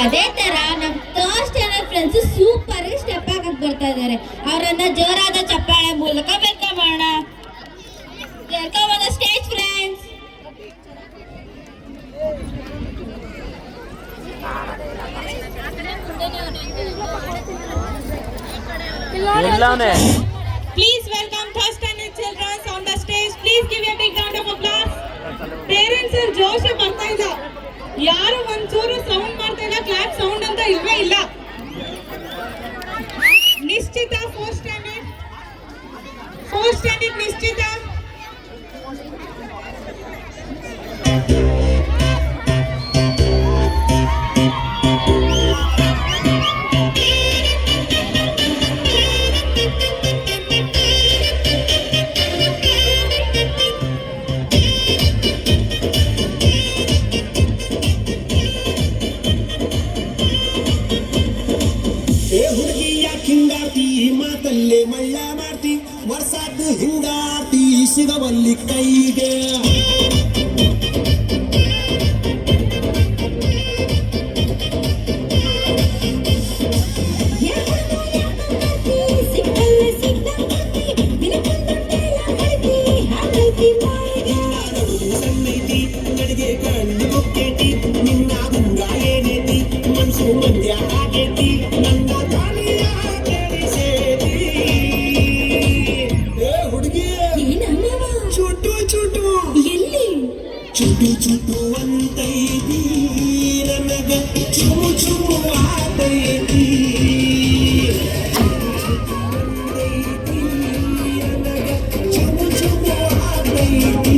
ಅದೇ ತರ ನಮ್ third standard friends super step ಹಾಕಕ್ ಬರ್ತಾ ಇದಾರೆ. ಅವರನ್ನ ಜೋರಾದ ಚಪ್ಪಾಳೆ ಮೂಲಕ ವೆಲ್ಕಮ್ ಮಾಡೋಣ. Welcome on the stage friends. Please welcome third standard children on the stage. Please give a big round of applause. Parents ಜೋಶ್ ಬರ್ತಾ ಇಲ್ಲ, ಯಾರು ಒಂಚೂರು ಸೌಂಡ್ ಮಾಡ್ತಾ ಇಲ್ಲ. ಕ್ಲಾಪ್ ಸೌಂಡ್ ಅಂತ ಇಲ್ವೇ ಇಲ್ಲ. ನಿಶ್ಚಿತ ಫೋರ್ತ್ ಸ್ಟ್ಯಾಂಡರ್ಡ್ ನಿಶ್ಚಿತ. ಮಾತಲ್ಲೇ ಮಳ್ಳ ಮಾಡ್ತಿ ವರ್ಷಾದ ಹಿಂಗಾತಿ ಸಿಗವಲ್ಲಿ ಕೈಗೆ ನಡಿಗೆ ಕಣ್ಣು ಕೊಕ್ಕೇಟಿ ನಿನ್ನ ಗುಂಗ ಏನೈತಿ ಮನ್ಸು ಮಂದ್ಯ ಆಗೇತಿ ನನ್ನ ಚುಟು ಚುಟು ಅಂತೈತಿ ನನಗ ಚುಮು ಚುಮು ಆತೈತಿ ನನಗ ಚುಮು ಚುಮು ಆತೈತಿ.